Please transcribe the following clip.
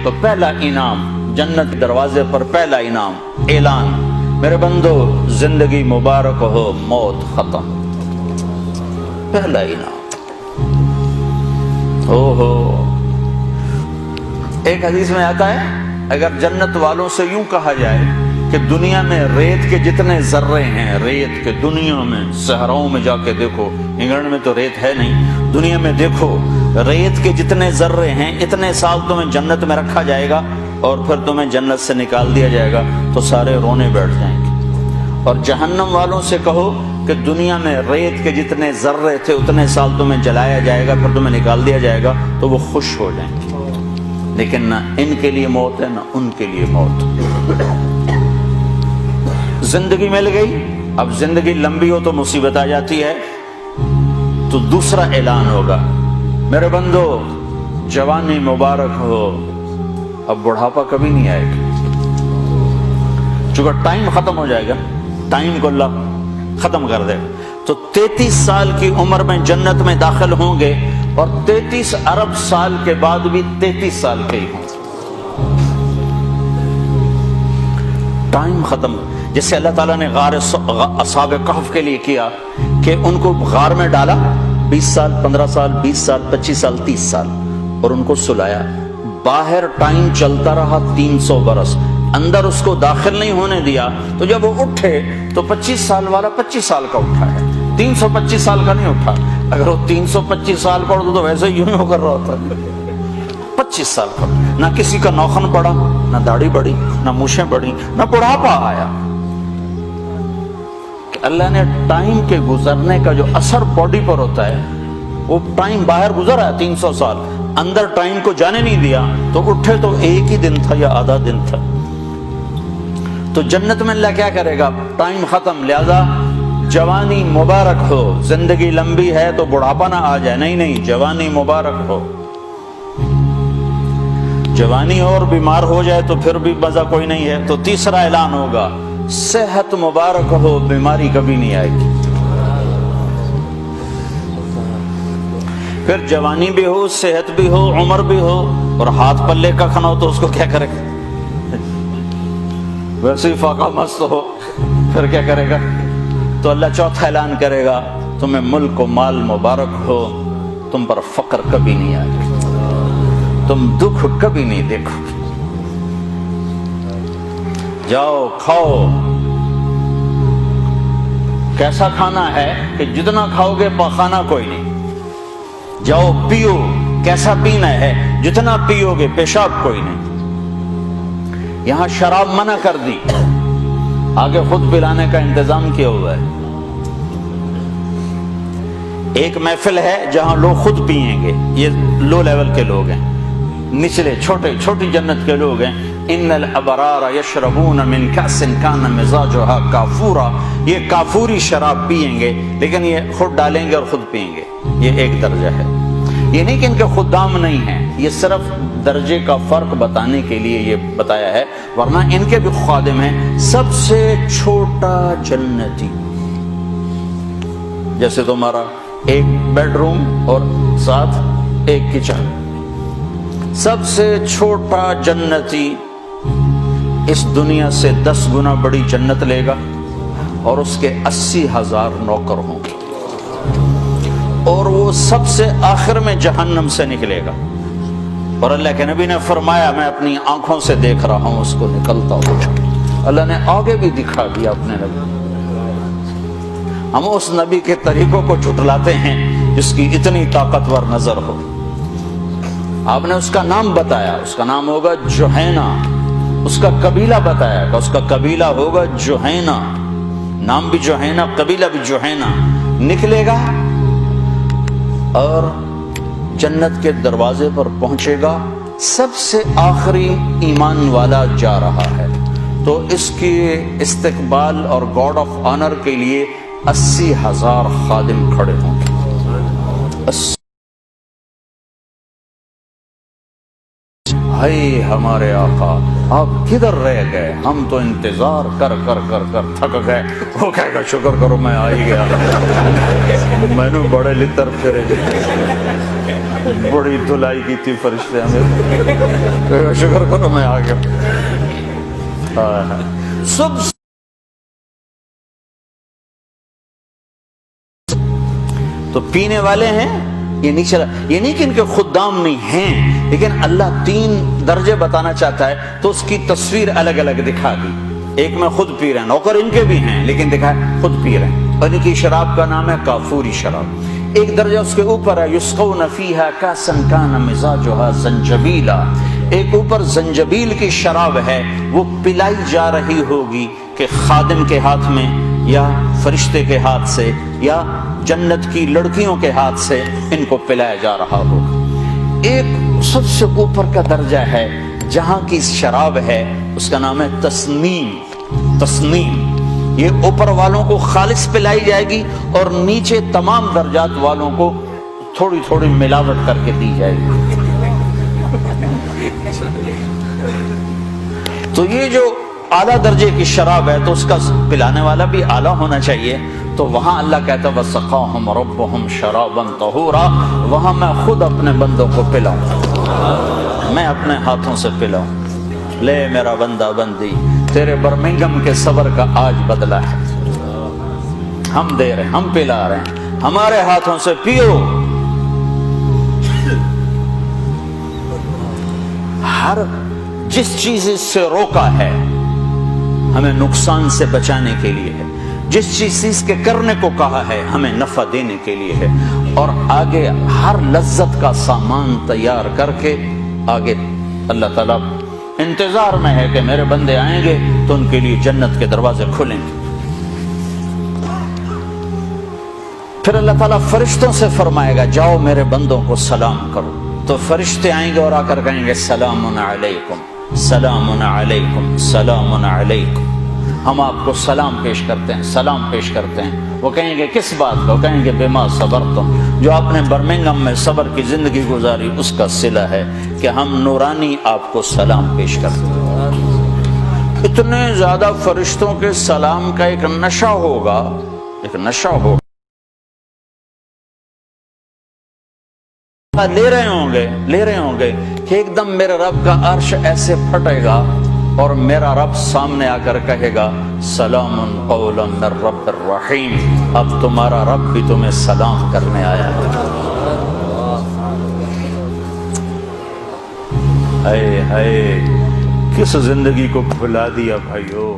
تو پہلا انعام جنت کے دروازے پر پہلا انعام اعلان، میرے بندو زندگی مبارک ہو، موت ختم، پہلا انعام۔ ایک حدیث میں آتا ہے اگر جنت والوں سے یوں کہا جائے کہ دنیا میں ریت کے جتنے ذرے ہیں، ریت کے دنیا میں صحراؤں میں جا کے دیکھو، انگلینڈ میں تو ریت ہے نہیں، دنیا میں دیکھو ریت کے جتنے ذرے ہیں اتنے سال تمہیں جنت میں رکھا جائے گا اور پھر تمہیں جنت سے نکال دیا جائے گا تو سارے رونے بیٹھ جائیں گے۔ اور جہنم والوں سے کہو کہ دنیا میں ریت کے جتنے ذرے تھے اتنے سال تمہیں جلایا جائے گا پھر تمہیں نکال دیا جائے گا تو وہ خوش ہو جائیں گے، لیکن نہ ان کے لیے موت ہے نہ ان کے لیے موت۔ زندگی مل گئی، اب زندگی لمبی ہو تو مصیبت آ جاتی ہے، تو دوسرا اعلان ہوگا، میرے بندو جوانی مبارک ہو، اب بڑھاپا کبھی نہیں آئے گا، چونکہ ٹائم ختم ہو جائے گا، ٹائم کو اللہ ختم کر دے گا۔ تو 33 سال کی عمر میں جنت میں داخل ہوں گے اور 33 ارب سال کے بعد بھی 33 سال کے ہی ہوں گے، ٹائم ختم۔ جیسے اللہ تعالیٰ نے غار اصحاب کہف کے لیے کیا کہ ان کو غار میں ڈالا 20 سال 15 سال 20 سال 25 سال 30 سال اور ان کو سلایا، باہر ٹائم چلتا رہا 300 برس، اندر اس کو داخل نہیں ہونے دیا، تو جب وہ اٹھے تو 25 سال والا 25 سال کا اٹھا ہے، 325 سال کا نہیں اٹھا۔ اگر وہ 325 سال کا اٹھا تو ویسے یوں ہی کر رہا ہوتا، 25 سال کا، نہ کسی کا نوخن پڑا، نہ داڑھی بڑھی، نہ مونچھیں بڑھی، نہ بڑھاپا آیا۔ اللہ نے ٹائم کے گزرنے کا جو اثر باڈی پر ہوتا ہے، وہ ٹائم باہر گزر آیا 300 سال، اندر ٹائم کو جانے نہیں دیا، تو اٹھے تو ایک ہی دن تھا یا آدھا دن تھا۔ تو جنت میں اللہ کیا کرے گا؟ ٹائم ختم، لہذا جوانی مبارک ہو، زندگی لمبی ہے تو بڑھاپا نہ آ جائے، نہیں نہیں، جوانی مبارک ہو۔ جوانی اور بیمار ہو جائے تو پھر بھی مزہ کوئی نہیں ہے، تو تیسرا اعلان ہوگا، صحت مبارک ہو، بیماری کبھی نہیں آئے گی۔ پھر جوانی بھی ہو، صحت بھی ہو، عمر بھی ہو، اور ہاتھ پلے کا کھانا ہو تو اس کو کیا کرے گا؟ ویسے ہی فاقہ مست ہو پھر کیا کرے گا؟ تو اللہ چوتھا اعلان کرے گا، تمہیں ملک و مال مبارک ہو، تم پر فقر کبھی نہیں آئے گا، تم دکھ کبھی نہیں دیکھو گے، جاؤ کھاؤ۔ کیسا کھانا ہے کہ جتنا کھاؤ گے پاخانہ کوئی نہیں، جاؤ پیو، کیسا پینا ہے جتنا پیو گے پیشاب کوئی نہیں۔ یہاں شراب منع کر دی، آگے خود پلانے کا انتظام کیا ہوا ہے۔ ایک محفل ہے جہاں لوگ خود پئیں گے، یہ لو لیول کے لوگ ہیں، نچلے چھوٹی جنت کے لوگ ہیں۔ ان الابرار یشربون من کأس کان مزاجها کافورا، یہ کافوری شراب پئیں گے لیکن یہ خود ڈالیں گے اور خود پئیں گے، یہ ایک درجہ ہے۔ یہ نہیں کہ ان کے خدام نہیں ہیں، یہ صرف درجے کا فرق بتانے کے لیے یہ بتایا ہے، ورنہ ان کے بھی خادم ہیں۔ سب سے چھوٹا جنتی، جیسے تمہارا ایک بیڈ روم اور ساتھ ایک کچن، سب سے چھوٹا جنتی اس دنیا سے 10 گنا بڑی جنت لے گا اور اس کے 80,000 نوکر ہوں گے، اور وہ سب سے آخر میں جہنم سے نکلے گا، اور اللہ کے نبی نے فرمایا میں اپنی آنکھوں سے دیکھ رہا ہوں اس کو نکلتا ہوا۔ اللہ نے آگے بھی دکھا دیا اپنے نبی، ہم اس نبی کے طریقوں کو جھٹلاتے ہیں جس کی اتنی طاقتور نظر ہو۔ آپ نے اس کا نام بتایا، اس کا نام ہوگا جوہینہ، اس کا قبیلہ بتایا کہ اس کا قبیلہ ہوگا جوہینہ، نام بھی جوہینہ قبیلہ بھی جوہینہ، نکلے گا اور جنت کے دروازے پر پہنچے گا، سب سے آخری ایمان والا جا رہا ہے، تو اس کی استقبال اور گارڈ آف آنر کے لیے 80,000 خادم کھڑے ہوں گے۔ ہائے ہمارے آقا آپ کدھر رہ گئے، ہم تو انتظار کر کر کر کر تھک گئے۔ وہ کہے گا شکر کرو میں آ ہی گیا، میں نے بڑے لطر پھرے۔ بڑی دھلائی کی تھی فرشتے ہمیں، شکر کرو میں آ گیا۔ سب تو پینے والے ہیں، یہ نہیں چلا، یہ نہیں کہ ان کے خدام نہیں ہیں، لیکن اللہ 3 درجے بتانا چاہتا ہے تو اس کی تصویر الگ الگ دکھا دی۔ ایک میں خود پی رہے ہیں، نوکر ان کے بھی ہیں لیکن دکھائے خود پی رہے ہیں، اور ان کی شراب کا نام ہے کافوری شراب۔ ایک درجہ اس کے اوپر ہے یسقون فیہا کاسا کان مزاجھا زنجبیلا، ایک اوپر زنجبیل کی شراب ہے، وہ پلائی جا رہی ہوگی کہ خادم کے ہاتھ میں یا فرشتے کے ہاتھ سے یا جنت کی لڑکیوں کے ہاتھ سے ان کو پلایا جا رہا ہوگا۔ ایک سب سے اوپر کا درجہ ہے جہاں کی شراب ہے، اس کا نام ہے تسنیم۔ تسنیم یہ اوپر والوں کو خالص پلائی جائے گی اور نیچے تمام درجات والوں کو تھوڑی تھوڑی ملاوٹ کر کے دی جائے گی۔ تو یہ جو اعلیٰ درجے کی شراب ہے تو اس کا پلانے والا بھی اعلیٰ ہونا چاہیے، تو وہاں اللہ کہتا ہے وَسَقَاهُمْ رَبُّهُمْ شَرَابًا طَهُورًا، وہاں میں خود اپنے بندوں کو پلاؤں، میں اپنے ہاتھوں سے پلاؤں۔ لے میرا بندہ بندی، تیرے برمنگم کے صبر کا آج بدلہ ہے، ہم دے رہے ہیں، ہم پلا رہے ہیں، ہمارے ہاتھوں سے پیو۔ ہر جس چیز سے روکا ہے ہمیں نقصان سے بچانے کے لیے ہے، جس چیز کے کرنے کو کہا ہے ہمیں نفع دینے کے لیے ہے، اور آگے ہر لذت کا سامان تیار کر کے آگے اللہ تعالیٰ انتظار میں ہے کہ میرے بندے آئیں گے تو ان کے لیے جنت کے دروازے کھلیں گے۔ پھر اللہ تعالیٰ فرشتوں سے فرمائے گا جاؤ میرے بندوں کو سلام کرو، تو فرشتے آئیں گے اور آ کر کہیں گے سلام علیکم سلام علیکم سلام علیکم، ہم آپ کو سلام پیش کرتے ہیں، سلام پیش کرتے ہیں۔ وہ کہیں گے کس بات کا؟ وہ کہیں گے بما صبرتم، جو آپ نے برمنگم میں صبر کی زندگی گزاری اس کا صلہ ہے کہ ہم نورانی آپ کو سلام پیش کرتے ہیں۔ اتنے زیادہ فرشتوں کے سلام کا ایک نشہ ہوگا، ایک نشہ ہوگا، لے رہے ہوں گے کہ ایک دم میرے رب کا عرش ایسے پھٹے گا اور میرا رب سامنے آ کر کہے گا سلام قولا من رب الرحیم، اب تمہارا رب بھی تمہیں سلام کرنے آیا ہے۔ ہائے ہائے کس زندگی کو بھلا دیا بھائیو۔